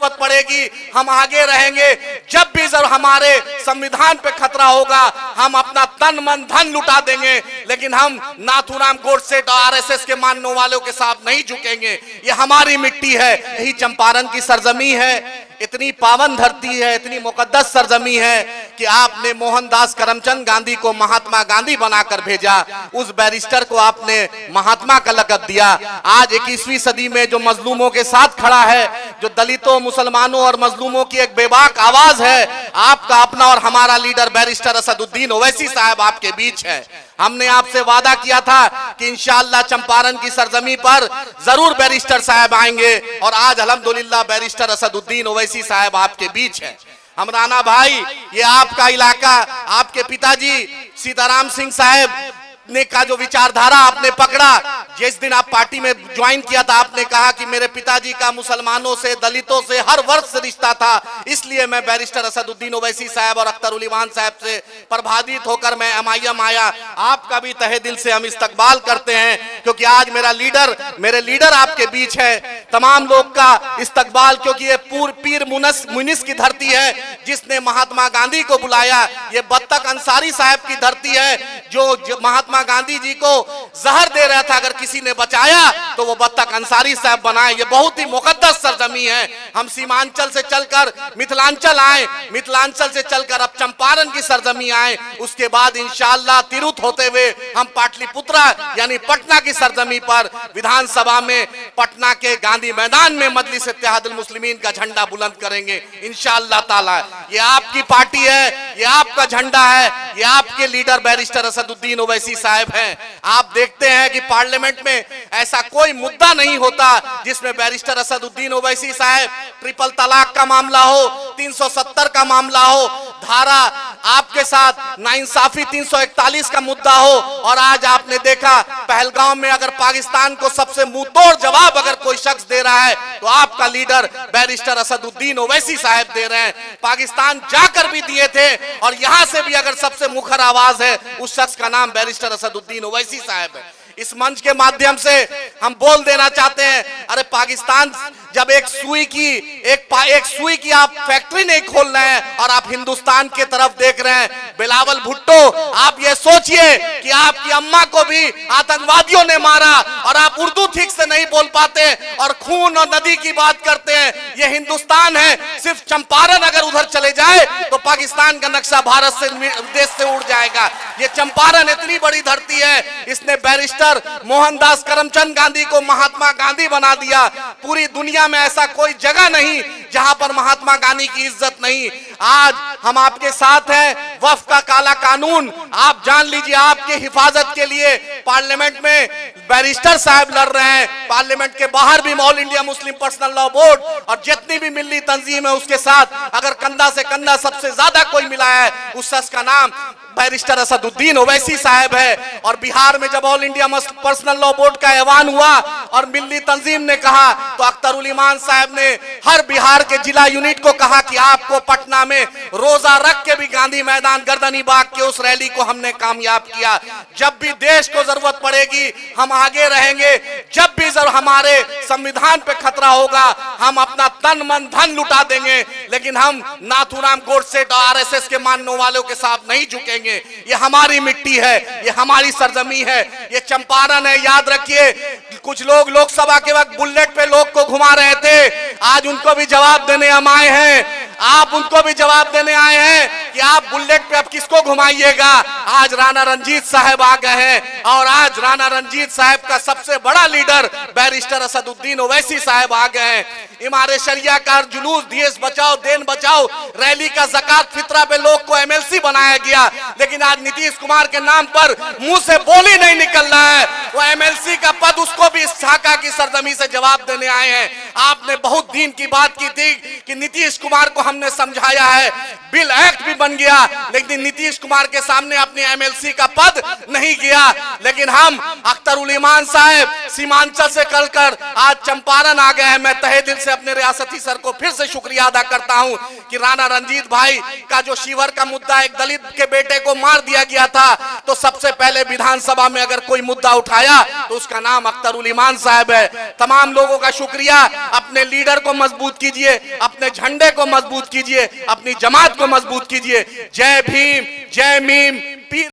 जरूरत पड़ेगी हम आगे रहेंगे। जब भी जब हमारे संविधान पे खतरा होगा हम अपना तन मन धन लुटा देंगे, लेकिन हम नाथूराम गोडसे और आरएसएस के मानने वालों के साथ नहीं झुकेंगे। ये हमारी मिट्टी है, यही चंपारण की सरजमी है। इतनी पावन धरती है, इतनी मुकद्दस सरजमी है कि आपने मोहनदास करमचंद गांधी को महात्मा गांधी बनाकर भेजा। उस बैरिस्टर को आपने महात्मा का लक़ब दिया। आज 21वीं सदी में जो मजलूमों के साथ खड़ा है, जो दलितों, मुसलमानों और मजलूमों की एक बेबाक आवाज है, आपका अपना और हमारा लीडर बैरिस्टर असदुद्दीन ओवैसी साहब आपके बीच है। हमने आपसे वादा किया था कि इंशाअल्लाह चंपारण की सरजमी पर जरूर बैरिस्टर साहब आएंगे और आज अल्हम्दुलिल्लाह बैरिस्टर असदुद्दीन ओवैसी साहब आपके बीच है। हमराना भाई, ये आपका इलाका, आपके पिताजी सीताराम सिंह साहब ने का जो विचारधारा आपने पकड़ा, जिस दिन आप पार्टी में ज्वाइन किया था आपने कहा कि मेरे पिताजी का मुसलमानों से, दलितों से, हर वर्ग से रिश्ता था, इसलिए मैं बैरिस्टर असदुद्दीन ओवैसी साहब और अख्तर उल ईमान साहब से प्रभावित होकर मैं MIM आया। आपका भी तहे दिल से हम इस्तकबाल करते हैं, क्योंकि आज मेरे लीडर आपके बीच है। तमाम लोग का इस्तकबाल, क्योंकि ये पीर मुनिस की धरती है जिसने महात्मा गांधी को बुलाया। ये बत्तख अंसारी साहब की धरती है जो महात्मा गांधी जी को जहर दे रहा था, अगर किसी ने बचाया तो वो बत्तख अंसारी साहब बनाए। ये बहुत ही मुकद्दस सरजमी है। हम सीमांचल से चलकर मिथिलांचल आए, मिथिलांचल से चलकर अब चंपारण की सरजमी आए, उसके बाद इंशाअल्लाह तिरुत होते हुए हम पाटलिपुत्रा यानी पटना की सरजमी पर विधानसभा में पटना के गांधी मैदान में मजलिस इत्तेहादुल मुस्लिमीन का झंडा बुलंद करेंगे इंशाअल्लाह ताला। ये आपकी पार्टी है, ये आपका झंडा है, ये आपके लीडर बैरिस्टर असदुद्दीन ओवैसी साहब हैं। आप देखते हैं कि पार्लियामेंट में ऐसा कोई मुद्दा नहीं होता जिसमें बैरिस्टर असदुद्दीन ओवैसी साहब ट्रिपल तलाक का मामला हो, 370 का मामला हो, धारा आपके साथ नाइंसाफी 341 का मुद्दा हो, और आज आपने देखा पहलगाम में अगर पाकिस्तान को सबसे मुंहतोड़ जवाब अगर कोई शख्स दे रहा है तो आपका लीडर बैरिस्टर असदुद्दीन ओवैसी साहब दे रहे हैं। पाकिस्तान जाकर भी दिए थे, और यहां से भी अगर सबसे मुखर आवाज है उस शख्स का नाम बैरिस्टर असदुद्दीन ओवैसी साहब है। इस मंच के माध्यम से हम बोल देना चाहते हैं, अरे पाकिस्तान जब एक सुई की आप फैक्ट्री नहीं खोल रहे हैं और आप हिंदुस्तान के तरफ देख रहे हैं। बिलावल भुट्टो, आप ये सोचिए कि आपकी अम्मा को भी आतंकवादियों ने मारा और आप उर्दू ठीक से नहीं बोल पाते और खून और नदी की बात करते हैं। ये हिंदुस्तान है, सिर्फ चंपारण अगर उधर चले जाए तो पाकिस्तान का नक्शा भारत से, देश से उड़ जाएगा। ये चंपारण इतनी बड़ी धरती है, इसने बैरिस्टर मोहनदास करमचंद गांधी को महात्मा गांधी बना दिया। पूरी दुनिया में ऐसा कोई जगह नहीं जहां पर महात्मा गांधी की इज्जत नहीं। आज हम आपके साथ हैं। वक्फ का काला कानून आप जान लीजिए, आपके हिफाजत के लिए पार्लियामेंट में बैरिस्टर साहब लड़ रहे हैं, पार्लियामेंट के बाहर भी all India Muslim personal law board और जितनी भी मिली तंजीम है उसके साथ अगर कंधा से कंधा सबसे ज्यादा कोई मिला है उस शख्स का नाम बैरिस्टर असदुद्दीन ओवैसी साहब है। और बिहार में जब all India personal law board का ऐवान हुआ और मिल्ली तंजीम ने कहा तो अख्तर उल ईमान साहब ने हर बिहार के जिला यूनिट को कहा कि आपको पटना में रोजा रख के भी गांधी मैदान गर्दनी बाग के उस रैली को हमने कामयाब किया। जब भी देश को जरूरत पड़ेगी हम आगे रहेंगे। जब भी जब हमारे संविधान पे खतरा होगा हम अपना तन मन धन लुटा देंगे, लेकिन हम नाथूराम गोडसे और आरएसएस के मानने वालों के साथ नहीं झुकेंगे। ये हमारी मिट्टी है, ये हमारी सरजमी है, ये चंपारण है। याद रखिए, कुछ लोग लोकसभा के वक्त बुलेट पे लोग को घुमा रहे थे, आज उनको भी जवाब देने हम आए हैं। आप उनको भी जवाब देने आए हैं कि आप बुलेट पे अब किसको घुमाइएगा। आज राणा रंजीत साहब आ गए हैं और आज राणा रंजीत साहब का सबसे बड़ा लीडर बैरिस्टर असदुद्दीन ओवैसी साहब आ गए हैं। इमारे शरिया का जुलूस, देश बचाओ देन बचाओ रैली का ज़कात फितरा पे लोग को MLC बनाया गया, लेकिन आज नीतीश कुमार के नाम पर मुंह से बोली नहीं निकल रहा है। वो MLC का पद उसको भी इस ढाका की सरजमी से जवाब देने आए हैं। आपने बहुत दिन की बात की थी कि नीतीश कुमार को हमने समझाया है, बिल एक्ट भी बन गया, लेकिन नीतीश कुमार के सामने अपने एमएलसी का पद नहीं किया। लेकिन हम अख्तरुल ईमान साहब सीमांचल से कर आज चंपारण आ गए हैं। मैं तहे दिल से अपने रियासती सर को फिर से शुक्रिया अदा करता हूं कि राणा रंजीत भाई का जो शिवर का मुद्दा, एक दलित के बेटे को मार दिया गया था, तो सबसे पहले विधानसभा में अगर कोई मुद्दा उठाया तो उसका नाम अख्तरुल ईमान साहब है। तमाम लोगों का शुक्रिया। अपने लीडर को मजबूत कीजिए, अपने झंडे को मजबूत कीजिए, अपनी जमात को मजबूत कीजिए। जय भीम, जय मीम,